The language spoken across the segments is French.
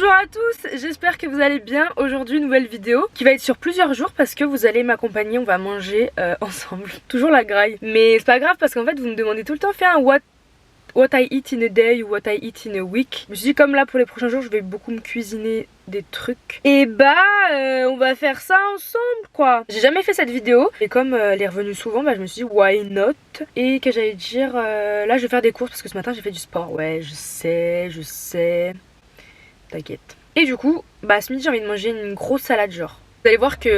Bonjour à tous, j'espère que vous allez bien. Aujourd'hui une nouvelle vidéo qui va être sur plusieurs jours parce que vous allez m'accompagner, on va manger ensemble. Toujours la graille. Mais c'est pas grave parce qu'en fait vous me demandez tout le temps fais un what I eat in a day ou what I eat in a week. Je me suis dit comme là pour les prochains jours je vais beaucoup me cuisiner des trucs. Et bah on va faire ça ensemble quoi. J'ai jamais fait cette vidéo et comme elle est revenue souvent bah je me suis dit why not. Et que j'allais dire là je vais faire des courses parce que ce matin j'ai fait du sport. Ouais je sais. T'inquiète. Et du coup, bah ce midi j'ai envie de manger une grosse salade genre. Vous allez voir que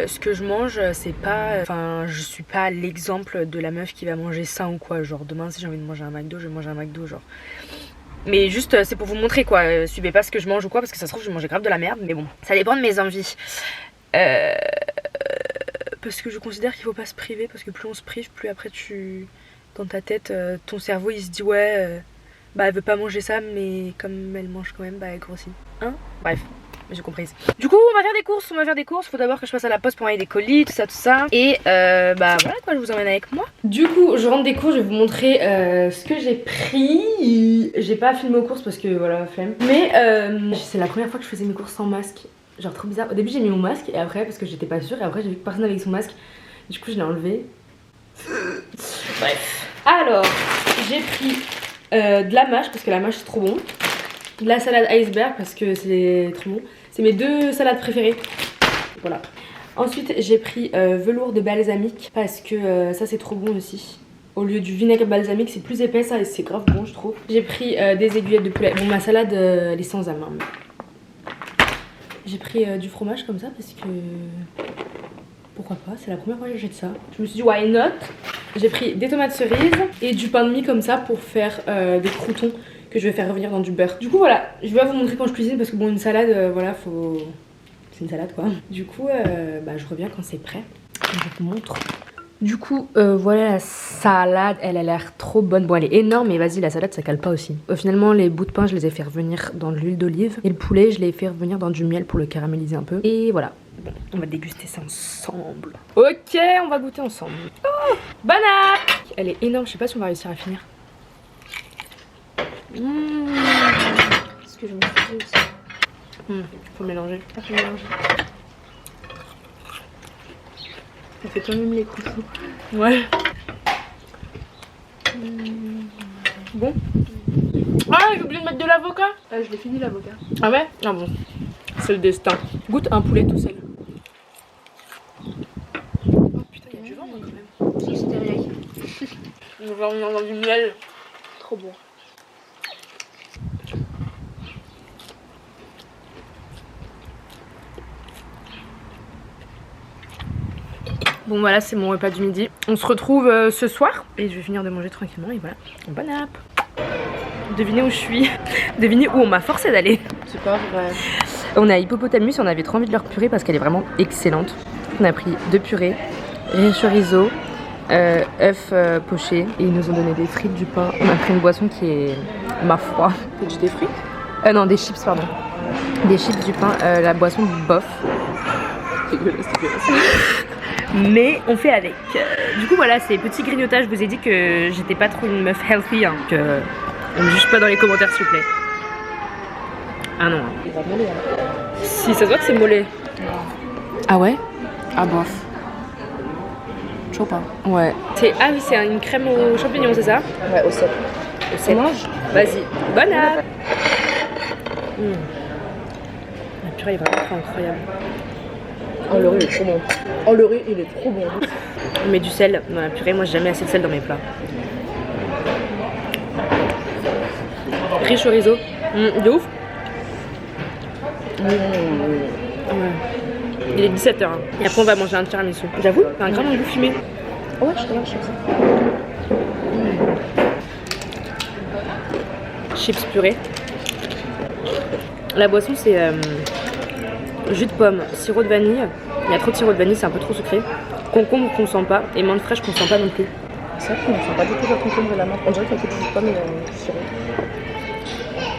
ce que je mange c'est pas... Enfin je suis pas l'exemple de la meuf qui va manger ça ou quoi. Genre demain si j'ai envie de manger un McDo, je vais manger un McDo genre. Mais juste c'est pour vous montrer quoi. Suivez pas ce que je mange ou quoi parce que ça se trouve je vais manger grave de la merde. Mais bon, ça dépend de mes envies. Parce que je considère qu'il faut pas se priver. Parce que plus on se prive, plus après tu... Dans ta tête, ton cerveau il se dit ouais... Bah elle veut pas manger ça mais comme elle mange quand même bah elle grossit. Hein? Bref, j'ai compris. Du coup on va faire des courses, faut d'abord que je passe à la poste pour envoyer des colis, tout ça. Et bah voilà quoi, je vous emmène avec moi. Du coup je rentre des courses, je vais vous montrer ce que j'ai pris. J'ai pas filmé aux courses parce que voilà, flemme. Mais c'est la première fois que je faisais mes courses sans masque. Genre trop bizarre. Au début j'ai mis mon masque et après parce que j'étais pas sûre et après j'ai vu que personne avec son masque. Du coup je l'ai enlevé. Bref. Alors j'ai pris de la mâche parce que la mâche c'est trop bon, de la salade iceberg parce que c'est trop bon, c'est mes deux salades préférées, voilà. Ensuite j'ai pris velours de balsamique parce que ça c'est trop bon aussi, au lieu du vinaigre balsamique c'est plus épais ça et c'est grave bon je trouve. J'ai pris des aiguillettes de poulet, bon ma salade elle est sans âme hein. J'ai pris du fromage comme ça parce que pourquoi pas, c'est la première fois que j'achète ça, je me suis dit why not. J'ai pris des tomates cerises et du pain de mie comme ça pour faire des croûtons que je vais faire revenir dans du beurre. Du coup voilà, je vais vous montrer quand je cuisine parce que bon une salade voilà faut... C'est une salade quoi. Du coup bah, je reviens quand c'est prêt. Je vous montre. Du coup voilà la salade, elle a l'air trop bonne. Bon elle est énorme mais vas-y la salade ça cale pas aussi. Finalement les bouts de pain je les ai fait revenir dans de l'huile d'olive. Et le poulet je l'ai fait revenir dans du miel pour le caraméliser un peu. Et voilà. Bon, on va déguster ça ensemble. Ok, on va goûter ensemble. Oh, banane. Elle est énorme, je sais pas si on va réussir à finir. Ce que je me suis dit aussi. Faut mélanger. Ah, faut mélanger. On fait quand même les coups. Ouais. Bon. Ah, j'ai oublié de mettre de l'avocat. Ah, je l'ai fini l'avocat. Ah ouais? Ah bon. C'est le destin. Goûte un poulet tout seul. Oh putain, il y a du vent quand même. Ça c'était rien. On va revenir dans du miel. Trop bon. Bon voilà, c'est mon repas du midi. On se retrouve ce soir et je vais finir de manger tranquillement et voilà. Bon app. Devinez où je suis. Devinez où on m'a forcé d'aller. C'est pas vrai. On est à Hippopotamus, on avait trop envie de leur purée parce qu'elle est vraiment excellente. On a pris 2 purées, riz chorizo, œufs pochés et ils nous ont donné des frites, du pain. On a pris une boisson qui est ma foi. T'as des frites? Non, des chips pardon. Des chips, du pain, la boisson bof. Dégueulasse. Mais on fait avec. Du coup voilà, c'est petit grignotage. Je vous ai dit que j'étais pas trop une meuf healthy, hein, que on me juge pas dans les commentaires s'il vous plaît. Ah non. Il va mollet hein. Si ça se voit que c'est mollet. Ah ouais? Ah bof. Chaud pas. Ouais. Ah oui, c'est une crème aux champignons, c'est ça? Ouais, au sel. Au sel. Mange. Vas-y. Bonne app. La purée est vraiment trop incroyable. Oh le riz il est trop bon. Oh le riz il est trop bon. On met du sel dans la purée, moi j'ai jamais assez de sel dans mes plats. Riz chorizo. De ouf. Ouais. Il est 17h hein. Et après on va manger un tiramisu. J'avoue, c'est un grand goût fumé. Oh ouais, je te lâche ça. Chips purée. La boisson c'est jus de pomme, sirop de vanille. Il y a trop de sirop de vanille, c'est un peu trop sucré. Concombre qu'on sent pas et menthe fraîche qu'on sent pas non plus. C'est vrai qu'on ne sent pas du tout la concombre et la menthe. On dirait qu'il y a que du jus de pomme et du sirop.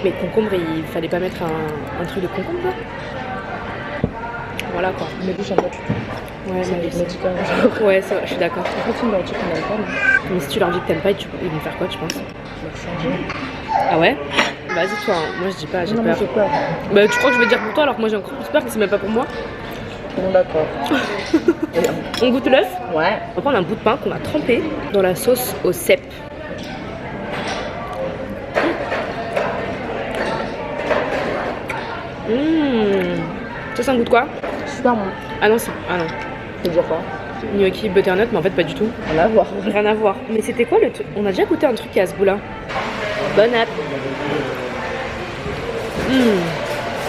Mais concombre, il fallait pas mettre un truc de concombre là. Voilà quoi. Mais j'aime pas du tout. Ouais, c'est mais médical. Ouais, c'est vrai, je suis d'accord. En fait, on leur dit qu'on n'aime pas. Mais si tu leur dis que t'aimes pas, ils vont faire quoi, tu penses? Leur changer. Ah ouais? Vas-y toi, hein. Moi je dis pas, j'ai Non, peur. j'ai peur. Bah tu crois que je vais dire pour toi alors que moi j'ai encore plus peur que c'est même pas pour moi. Bon, d'accord. On goûte l'œuf. Ouais. On va prendre un bout de pain qu'on a trempé dans la sauce au cèpe. Ça c'est un goût de quoi? Super bon. Ah non, c'est... Ah non. C'est dire quoi? Gnocchi butternut, mais en fait pas du tout. Rien à voir. Rien à voir. Mais c'était quoi le truc? On a déjà goûté un truc à ce goût-là. Bon app.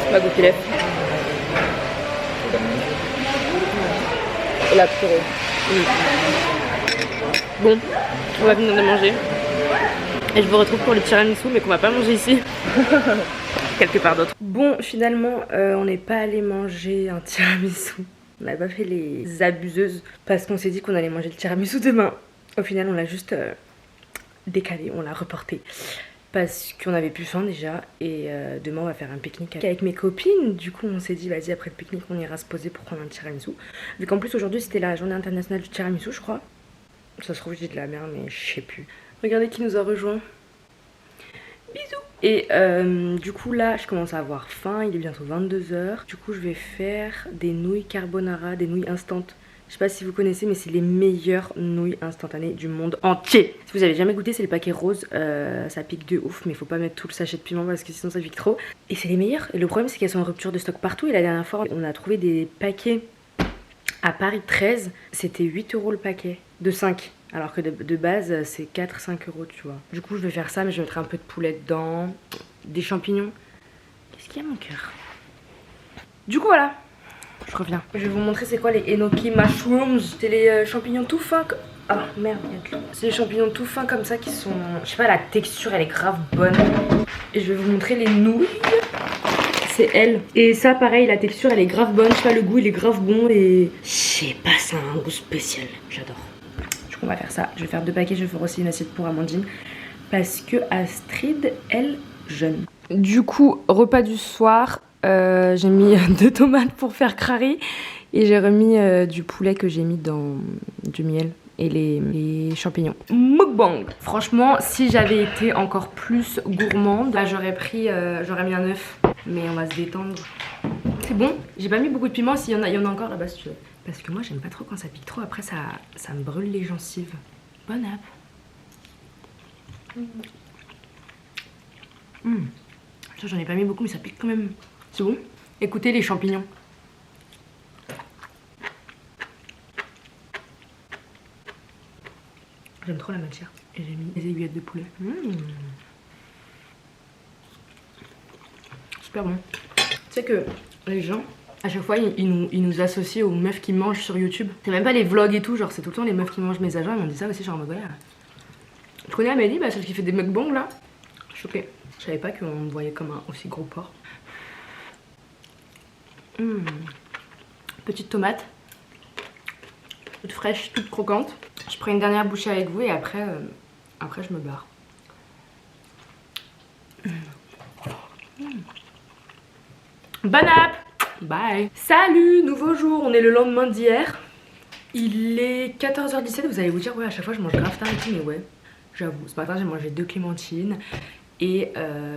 On va goûter l'œuf. Et la purée. Bon, on va venir de manger. Et je vous retrouve pour le tiramisu, mais qu'on va pas manger ici. Quelque part d'autre. Bon, finalement, on n'est pas allé manger un tiramisu. On n'a pas fait les abuseuses parce qu'on s'est dit qu'on allait manger le tiramisu demain. Au final, on l'a juste décalé, on l'a reporté. Parce qu'on avait plus faim déjà. Et demain, on va faire un pique-nique avec mes copines. Du coup, on s'est dit, vas-y, après le pique-nique, on ira se poser pour prendre un tiramisu. Vu qu'en plus, aujourd'hui, c'était la journée internationale du tiramisu, je crois. Ça se trouve, je dis de la merde, mais je sais plus. Regardez qui nous a rejoint. Bisous. Et du coup là je commence à avoir faim, il est bientôt 22 h. Du coup je vais faire des nouilles carbonara, des nouilles instantes. Je sais pas si vous connaissez mais c'est les meilleures nouilles instantanées du monde entier. Si vous avez jamais goûté c'est le paquet rose, ça pique de ouf mais il faut pas mettre tout le sachet de piment parce que sinon ça pique trop. Et c'est les meilleures et le problème c'est qu'elles sont en rupture de stock partout et la dernière fois on a trouvé des paquets à Paris 13, c'était 8 € le paquet de 5. Alors que de base c'est 4-5 € tu vois. Du coup je vais faire ça mais je mettrai un peu de poulet dedans, des champignons. Qu'est-ce qu'il y a mon cœur? Du coup voilà, je reviens. Je vais vous montrer c'est quoi les enoki mushrooms. C'est les champignons tout fins. Ah merde, il y a de l'eau. C'est les champignons tout fins comme ça qui sont... Je sais pas, la texture elle est grave bonne. Et je vais vous montrer les nouilles. C'est elle. Et ça pareil, la texture elle est grave bonne. Je sais pas, le goût il est grave bon et... Je sais pas, c'est un goût spécial. J'adore. On va faire ça, je vais faire 2 paquets, je vais faire aussi une assiette pour Amandine parce que Astrid, elle, jeûne. Du coup, repas du soir, j'ai mis 2 tomates pour faire crari et j'ai remis du poulet que j'ai mis dans du miel et les champignons. Mukbang. Franchement, si j'avais été encore plus gourmande, là j'aurais mis un œuf, mais on va se détendre. C'est bon, j'ai pas mis beaucoup de piment, s'il y en a encore là-bas si tu veux. Parce que moi j'aime pas trop quand ça pique trop, après ça me brûle les gencives. Bonne app. Ça j'en ai pas mis beaucoup mais ça pique quand même. C'est bon. Écoutez les champignons. J'aime trop la matière. Et j'ai mis des aiguillettes de poulet. Super bon. Tu sais que les gens... À chaque fois, ils nous associent aux meufs qui mangent sur YouTube. C'est même pas les vlogs et tout, genre c'est tout le temps les meufs qui mangent mes agents. Ils m'ont dit ça aussi, genre en mode ouais. Tu connais Amélie, celle qui fait des mukbangs là? Choquée. Je savais pas qu'on me voyait comme un aussi gros porc. Petite tomate. Toute fraîche, toute croquante. Je prends une dernière bouchée avec vous et après je me barre. Bonne app! Bye. Salut, nouveau jour, on est le lendemain d'hier. Il est 14 h 17, vous allez vous dire ouais à chaque fois je mange grave tard et tout mais ouais j'avoue. Ce matin j'ai mangé 2 clémentines et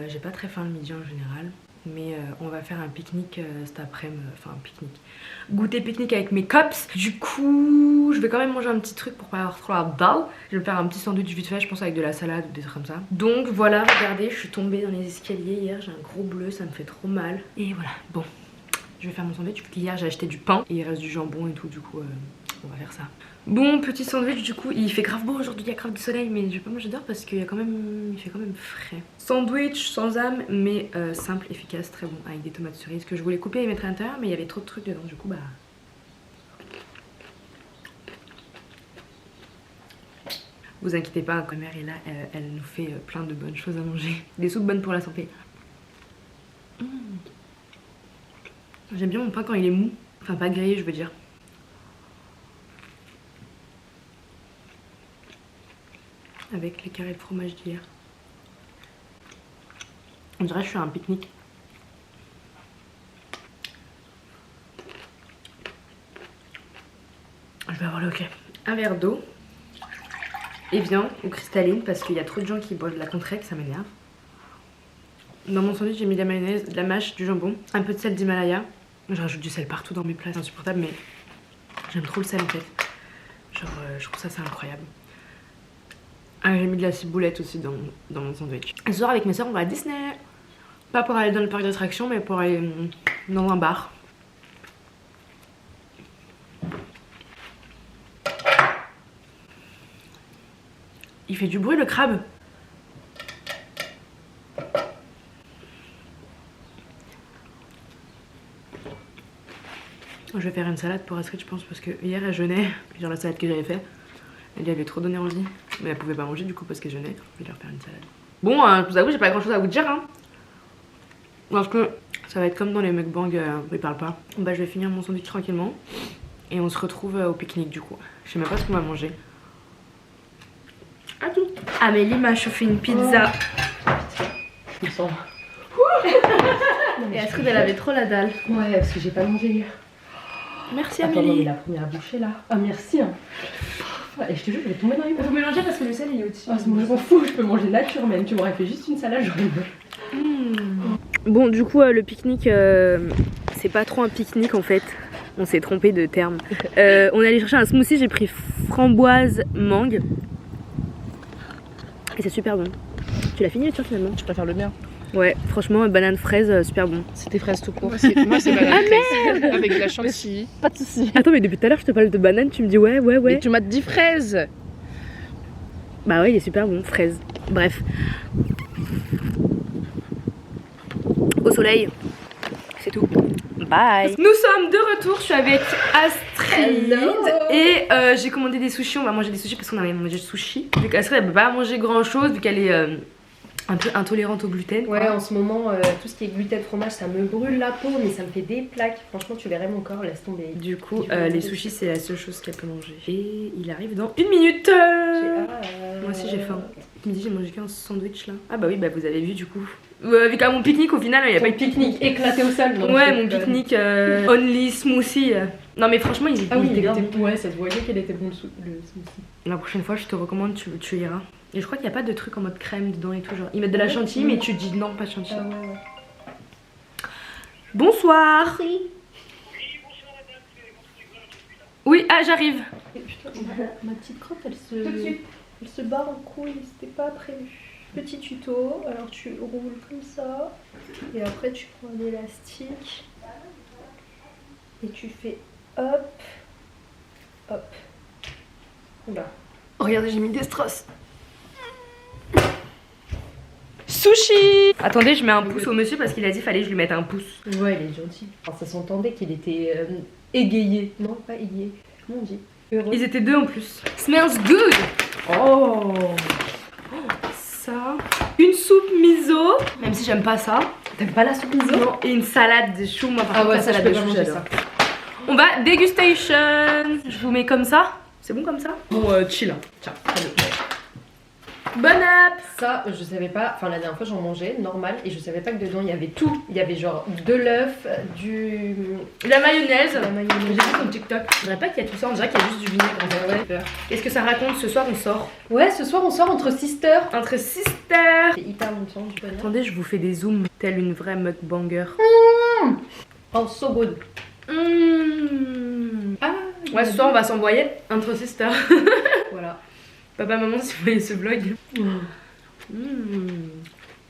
j'ai pas très faim le midi en général. Mais on va faire un pique-nique cet après-midi, enfin un pique-nique. Goûter pique-nique avec mes cops. Du coup je vais quand même manger un petit truc pour pas avoir trop la dalle. Je vais me faire un petit sandwich vite fait je pense avec de la salade ou des trucs comme ça. Donc voilà, regardez je suis tombée dans les escaliers hier, j'ai un gros bleu, ça me fait trop mal. Et voilà, bon. Je vais faire mon sandwich, hier j'ai acheté du pain et il reste du jambon et tout, du coup on va faire ça. Bon, petit sandwich, du coup il fait grave beau aujourd'hui, il y a grave du soleil mais je vais pas manger dehors parce qu'il y a quand même, il fait quand même frais. Sandwich sans âme mais simple, efficace, très bon, avec des tomates cerises que je voulais couper et mettre à l'intérieur mais il y avait trop de trucs dedans, du coup bah... Vous inquiétez pas, ma mère est là, elle nous fait plein de bonnes choses à manger. Des soupes bonnes pour la santé. J'aime bien mon pain quand il est mou. Enfin pas grillé je veux dire. Avec les carrés de fromage d'hier. On dirait que je suis à un pique-nique. Je vais avoir le hockey. Un verre d'eau. Evian ou cristalline parce qu'il y a trop de gens qui boivent de la Contrec, ça m'énerve. Dans mon sandwich, j'ai mis de la mayonnaise, de la mâche, du jambon, un peu de sel d'Himalaya. Je rajoute du sel partout dans mes plats, c'est insupportable, mais j'aime trop le sel en fait. Genre, je trouve ça c'est incroyable. Ah, j'ai mis de la ciboulette aussi dans mon sandwich. Ce soir, avec mes soeurs, on va à Disney. Pas pour aller dans le parc d'attractions, mais pour aller dans un bar. Il fait du bruit le crabe. Je vais faire une salade pour Astrid, je pense, parce que hier elle jeûnait. Genre la salade que j'avais fait, elle lui avait trop donné envie. Mais elle pouvait pas manger du coup parce qu'elle jeûnait. Je vais leur faire une salade. Bon, je vous avoue, j'ai pas grand chose à vous dire. Hein. Parce que ça va être comme dans les mukbangs où ils parlent pas. Bah, je vais finir mon sandwich tranquillement. Et on se retrouve au pique-nique du coup. Je sais même pas ce qu'on va manger. À tout. Amélie m'a chauffé une pizza. Je me sens. Et Astrid, elle avait trop la dalle. Ouais, parce que j'ai pas mangé hier. Merci Attends, Amélie. non, mais la première bouchée là. Ah, merci. Hein. Et je te jure, je vais tomber dans les bras. Faut mélanger parce que le sel il est au-dessus. Ah, je m'en fous, je peux manger nature même. Tu m'aurais fait juste une salade, j'aurais eu. Bon, du coup, le pique-nique, c'est pas trop un pique-nique en fait. On s'est trompé de terme. On est allé chercher un smoothie, j'ai pris framboise mangue. Et c'est super bon. Tu l'as fini le tien finalement? Je préfère le mien. Ouais, franchement, banane fraise, super bon. C'était fraise tout court. Moi c'est banane fraise avec de la chantilly. Pas de soucis. Attends, mais depuis tout à l'heure, je te parle de banane, tu me dis ouais. Mais tu m'as dit fraise. Bah ouais, il est super bon, fraise. Bref. Au soleil. C'est tout. Bye. Nous sommes de retour, je suis avec Astrid. Hello. Et j'ai commandé des sushis, on va manger des sushis parce qu'on avait mangé de sushis. Vu qu'Astrid elle peut pas manger grand chose, vu qu'elle est un peu intolérante au gluten. Ouais, quoi. en ce moment, tout ce qui est gluten, fromage, ça me brûle la peau, mais ça me fait des plaques. Franchement, tu verrais mon corps, laisse tomber. Du coup, Tu veux les manger sushis c'est la seule chose qu'elle peut manger. Et il arrive dans 1 minute. Moi aussi j'ai faim. Il me dit j'ai mangé qu'un sandwich là. Ah bah oui, bah vous avez vu du coup. Vu qu'à mon pique-nique au final il n'y a pas eu de pique-nique. éclaté au sol. non, Ouais, c'est mon pas- pique-nique only smoothie. Non mais franchement il Ah oui, était grave. bon. Ouais, ça se voyait qu'elle était bon le smoothie. La prochaine fois je te recommande, tu iras. Et je crois qu'il n'y a pas de truc en mode crème dedans et tout genre. Ils mettent de la chantilly mais tu dis non pas de chantilly. Ah ouais. Bonsoir. Oui, ah j'arrive. Putain, ma petite crotte, elle se barre en couille, c'était pas prévu. Petit tuto, alors tu roules comme ça, et après tu prends un élastique, et tu fais hop, hop. Oula. Regardez, j'ai mis des strass. Sushi. Attendez, je mets un pouce au monsieur parce qu'il a dit fallait que je lui mette un pouce. Ouais, il est gentil. Enfin, ça s'entendait qu'il était égayé. Non, pas égayé. Comment on dit? Heureux. Ils étaient deux en plus. Smells good. Oh. Ça. Une soupe miso. Même si j'aime pas ça. T'aimes pas la soupe miso? Non. Et une salade de choux. Moi, par Ah contre, ouais, la ça je salade peux de pas choux, manger j'adore. ça. On va dégustation. Je vous mets comme ça. C'est bon comme ça? Bon, chill. Tiens. Bon app. Ça, je savais pas, enfin la dernière fois j'en mangeais, normal, et je savais pas que dedans il y avait tout. Il y avait genre de l'œuf, La mayonnaise. la J'ai mayonnaise. vu sur TikTok. Je dirais pas qu'il y a tout ça, on dirait qu'il y a juste du vinaigre. Ouais. Qu'est-ce que ça raconte? Ce soir, on sort. Ouais, ce soir on sort entre sisters. Entre sisters. C'est hyper longtemps, du bonheur. Attendez, je vous fais des zooms. Telle une vraie mukbanger. Oh, so good. Ah, Ouais, ce soir, on va s'envoyer entre sisters. Voilà. Papa, maman, si vous voyez ce vlog.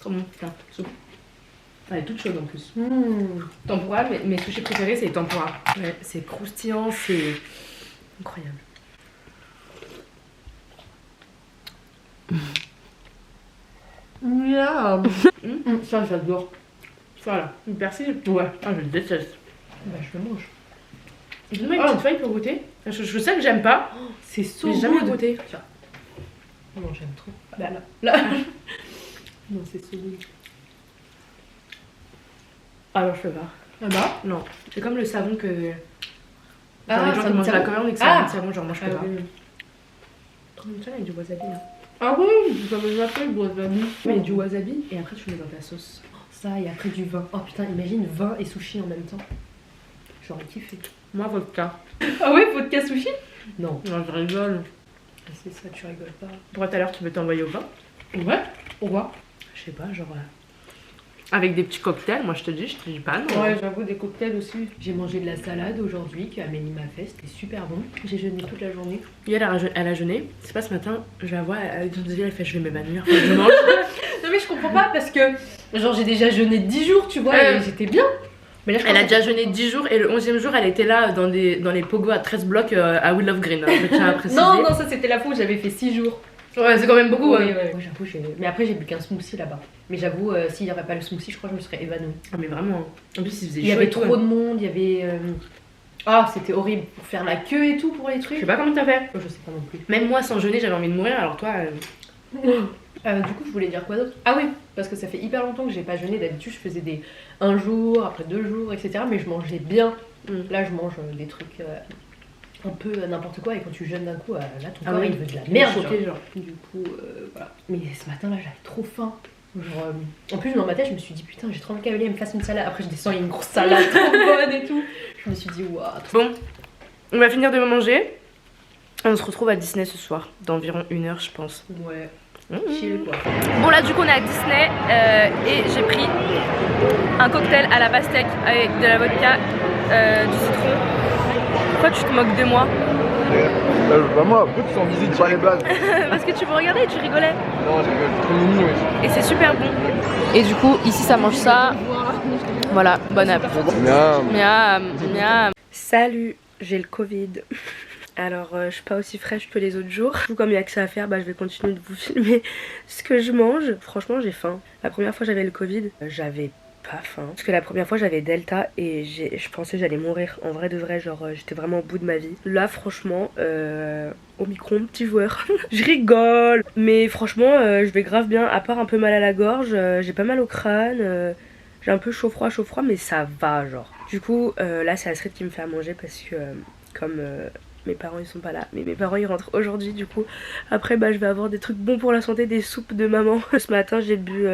Trop bon, putain, soupe. Elle est toute chaude en plus. Tempura, mes sushis préférés, c'est les tempura. Ouais, c'est croustillant, c'est incroyable. Miam. Ça, j'adore. Ça là, une persil. Ouais, ah, je le déteste. Bah, je le mange. Donne-moi une petite feuille pour goûter. Je sais que j'aime pas. C'est so J'ai jamais good. goûté. Non, j'aime trop. Bah, Là. non, c'est so good. Alors, je peux pas. Ah bah. Non, c'est comme le savon que. Genre Ah, les gens ça qui me mangent savon. la coriandre et que Ah. ça savon, genre moi je peux pas. oui. Trop bien, avec du wasabi là. Ah oui, ça me rappelle le wasabi. Mais du wasabi et après tu mets dans ta sauce. Ça, et après du vin. Oh putain, imagine vin et sushi en même temps. J'aurais kiffé. Moi, vodka. Ah ouais, vodka sushi? Non. Non, je rigole. C'est ça, tu rigoles pas. Pourquoi tout à l'heure tu veux t'envoyer au bain? Ouais. Au revoir. Je sais pas, genre. Avec des petits cocktails, moi je te dis pas non. Ouais, j'avoue, des cocktails aussi. J'ai mangé de la salade aujourd'hui qu'Amélie m'a fait, c'était super bon. J'ai jeûné toute la journée. Hier elle a jeûné, c'est pas ce matin, je la vois, elle fait je vais m'évanouir, faut que je mange. Non mais je comprends pas parce que genre j'ai déjà jeûné 10 jours, tu vois, et j'étais bien. Mais là, Elle a déjà jeûné 10 jours et le 11e jour elle était là dans les pogos à 13 blocs à Will of Green, hein, je tiens à préciser. Non, ça c'était la fois où j'avais fait 6 jours. Ouais, c'est quand même beaucoup. Ouais, j'avoue, mais après j'ai bu qu'un smoothie là-bas. Mais j'avoue, s'il n'y aurait pas le smoothie, je crois que je me serais évanouie. Ah, mais vraiment, en plus il faisait chaud. Il y avait et tout, trop de monde, il y avait. Ah, c'était horrible pour faire la queue et tout pour les trucs. Je sais pas comment t'as fait. Je sais pas non plus. Même moi sans jeûner j'avais envie de mourir, alors toi. Du coup, je voulais dire quoi d'autre? Ah oui, parce que ça fait hyper longtemps que j'ai pas jeûné. D'habitude, je faisais des 1 jour, après 2 jours, etc. Mais je mangeais bien. Là, je mange des trucs un peu n'importe quoi. Et quand tu jeûnes d'un coup, là, ton corps il veut de la merde. Genre. Du coup, voilà. Mais ce matin, là, j'avais trop faim. Genre, en plus, dans ma tête, je me suis dit putain, j'ai trop envie qu'Amélie me fasse une salade. Après, je descends, il y a une grosse salade trop bonne et tout. Je me suis dit, waouh. Bon, on va finir de manger. On se retrouve à Disney ce soir, d'environ 1 heure, je pense. Ouais. Chill quoi. Bon là du coup on est à Disney et j'ai pris un cocktail à la pastèque avec de la vodka, du citron. Pourquoi tu te moques de moi? Bah moi, pourquoi tu t'en visites pas les blagues? Parce que tu me regardais et tu rigolais. Non, j'ai rigole, trop mignon. Et c'est super bon. Et du coup ici ça mange ça. Voilà, bon app. Miam. Miam, miam. Salut, j'ai le Covid. Alors je suis pas aussi fraîche que les autres jours. Du coup comme il y a que ça à faire, bah je vais continuer de vous filmer ce que je mange. Franchement j'ai faim. La première fois j'avais le Covid, j'avais pas faim. Parce que la première fois j'avais Delta et je pensais que j'allais mourir. En vrai de vrai, genre j'étais vraiment au bout de ma vie. Là franchement, Omicron, petit joueur. Je rigole. Mais franchement je vais grave bien. À part un peu mal à la gorge, j'ai pas mal au crâne. J'ai un peu chaud froid mais ça va genre. Du coup là c'est Astrid qui me fait à manger parce que comme... mes parents ils sont pas là, mais mes parents ils rentrent aujourd'hui du coup. Après bah je vais avoir des trucs bons pour la santé, des soupes de maman. Ce matin j'ai bu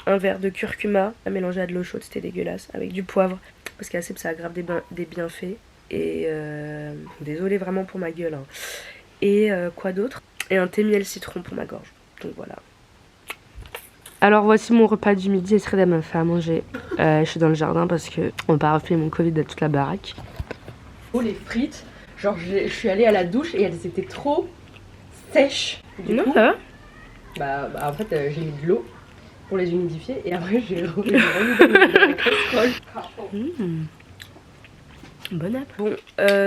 un verre de curcuma à mélanger à de l'eau chaude, c'était dégueulasse, avec du poivre. Parce qu'à ça aggrave des bienfaits. Et désolée vraiment pour ma gueule. Hein. Et quoi d'autre? Et un thé miel citron pour ma gorge. Donc voilà. Alors voici mon repas du midi, Estrid m'a fait à manger. Je suis dans le jardin parce que on va pas rafler mon Covid à toute la baraque. Les frites, genre je suis allée à la douche et elles étaient trop sèches. Du coup, ça va. bah en fait j'ai mis de l'eau pour les humidifier et après j'ai remis dans la casserole. Bon app. Bon,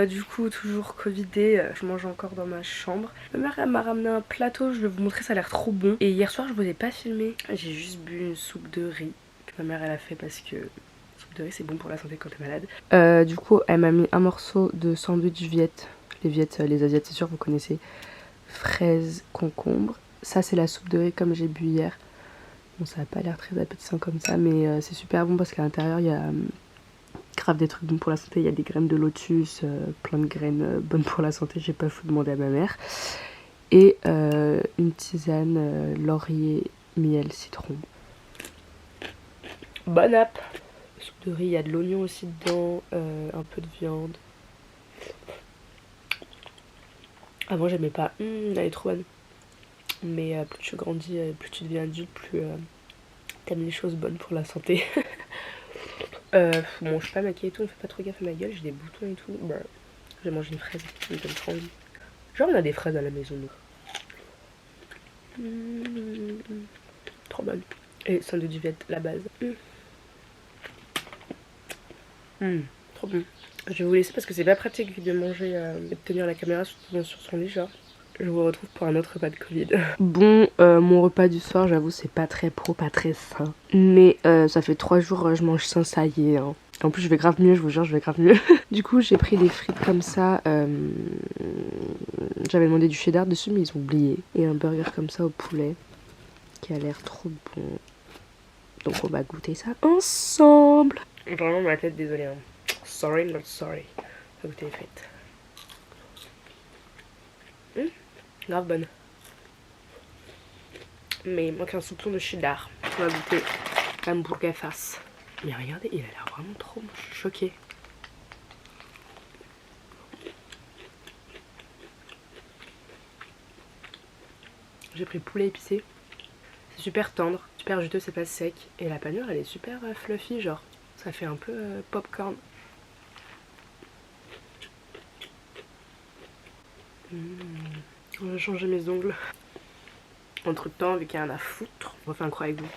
du coup, toujours Covidé, je mange encore dans ma chambre. Ma mère elle m'a ramené un plateau, je vais vous montrer, ça a l'air trop bon. Et hier soir, je vous ai pas filmé. J'ai juste bu une soupe de riz que ma mère elle a fait parce que soupe de riz c'est bon pour la santé quand t'es malade. Du coup, elle m'a mis un morceau de sandwich viette. Les viettes, les asiates, c'est sûr, vous connaissez. Fraises, concombre. Ça, c'est la soupe de riz comme j'ai bu hier. Bon, ça a pas l'air très appétissant comme ça, mais c'est super bon parce qu'à l'intérieur, il y a grave des trucs bons pour la santé. Il y a des graines de lotus, plein de graines bonnes pour la santé. J'ai pas fou demander à ma mère. Et une tisane laurier, miel, citron. Bonne app. Soupe de riz, il y a de l'oignon aussi dedans, un peu de viande. Avant j'aimais pas, elle est trop bonne. Mais plus tu grandis, plus tu deviens adulte, plus t'aimes les choses bonnes pour la santé. Bon, je suis pas maquillée et tout, on fait pas trop gaffe à ma gueule, j'ai des boutons et tout. Bah, j'ai mangé une fraise, ça me donne trop envie. Genre on a des fraises à la maison nous. Trop bonne. Et sandwich du Viet, la base. Trop bon. Je vais vous laisser parce que c'est pas pratique de manger et de tenir la caméra sur son lit genre. Je vous retrouve pour un autre repas de Covid. Bon, mon repas du soir, j'avoue, c'est pas très pro, pas très sain. Mais ça fait 3 jours je mange sain, ça y est. Hein. En plus, je vais grave mieux, je vous jure, je vais grave mieux. Du coup, j'ai pris des frites comme ça. J'avais demandé du cheddar dessus, mais ils ont oublié. Et un burger comme ça au poulet, qui a l'air trop bon. Donc on va goûter ça ensemble. Vraiment, ma tête, désolée. Hein. Sorry, not sorry. On va goûter les frites. Grave bonne. Mais il manque un soupçon de cheddar. On va goûter l'hamburger face. Mais regardez, il a l'air vraiment trop bon. Je suis choquée. J'ai pris poulet épicé. C'est super tendre. Super juteux, c'est pas sec. Et la panure elle est super fluffy, genre ça fait un peu popcorn. On va changer mes ongles. Entre temps, vu qu'il y a rien à foutre, on va faire un croix avec vous.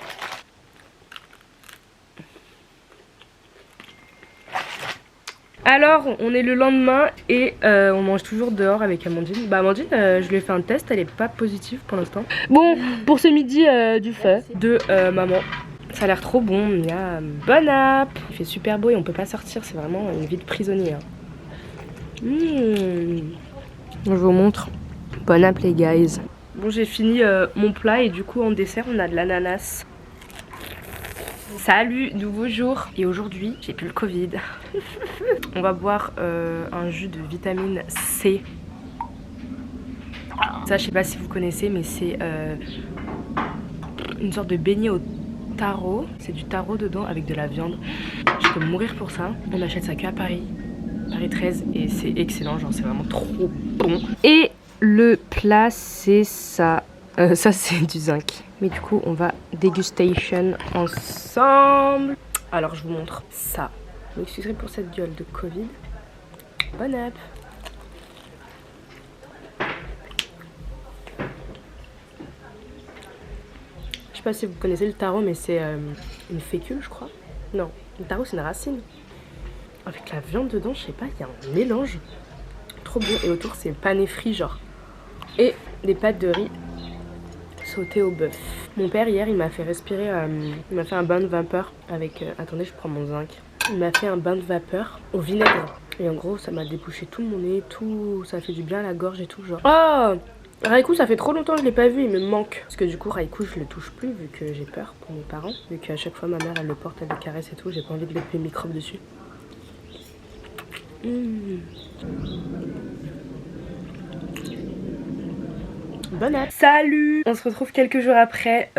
Alors, on est le lendemain et on mange toujours dehors avec Amandine. Bah Amandine, je lui ai fait un test, elle est pas positive pour l'instant. Bon, pour ce midi du feu de maman. Ça a l'air trop bon, miam. Bon app. Il fait super beau et on peut pas sortir, c'est vraiment une vie de prisonnier. Je vous montre. Bon app les guys. Bon, j'ai fini mon plat et du coup en dessert on a de l'ananas. Salut, nouveau jour. Et aujourd'hui j'ai plus le Covid. On va boire un jus de vitamine C. Ça je sais pas si vous connaissez mais c'est une sorte de beignet au taro. C'est du taro dedans avec de la viande. Je peux mourir pour ça. On achète ça qu'à Paris. Paris 13 et c'est excellent, genre c'est vraiment trop bon. Et le plat c'est ça. Ça c'est du zinc. Mais du coup on va dégustation ensemble. Alors je vous montre ça. Vous m'excuserez pour cette gueule de Covid. Bon app. Je sais pas si vous connaissez le taro mais c'est une fécule je crois. Non, le taro c'est une racine. Avec la viande dedans, je sais pas, il y a un mélange trop bon. Et autour c'est pané frit genre. Et des pâtes de riz sautées au bœuf. Mon père hier il m'a fait respirer, il m'a fait un bain de vapeur avec, attendez je prends mon zinc. Il m'a fait un bain de vapeur au vinaigre. Et en gros ça m'a débouché tout mon nez, tout, ça fait du bien à la gorge et tout genre. Oh Raikou ça fait trop longtemps que je l'ai pas vu, il me manque. Parce que du coup Raikou je le touche plus vu que j'ai peur pour mes parents. Vu qu'à chaque fois ma mère elle le porte, elle le caresse et tout, j'ai pas envie de mettre mes microbes dessus. Bonne app. Salut. On se retrouve quelques jours après,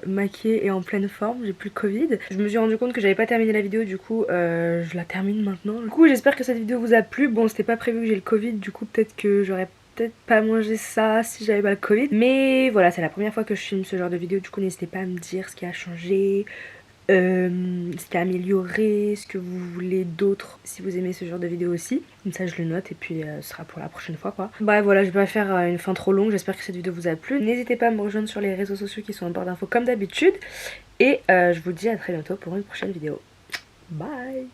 maquillée et en pleine forme, j'ai plus le Covid. Je me suis rendu compte que j'avais pas terminé la vidéo, du coup je la termine maintenant. Du coup j'espère que cette vidéo vous a plu. Bon c'était pas prévu que j'ai le Covid, du coup peut-être que j'aurais peut-être pas mangé ça si j'avais pas le Covid. Mais voilà, c'est la première fois que je filme ce genre de vidéo, du coup n'hésitez pas à me dire ce qui a changé. Ce qui a amélioré, ce que vous voulez d'autre si vous aimez ce genre de vidéo aussi. Comme ça je le note et puis ce sera pour la prochaine fois quoi. Bah voilà, je vais pas faire une fin trop longue, j'espère que cette vidéo vous a plu. N'hésitez pas à me rejoindre sur les réseaux sociaux qui sont en barre d'infos comme d'habitude. Et je vous dis à très bientôt pour une prochaine vidéo. Bye.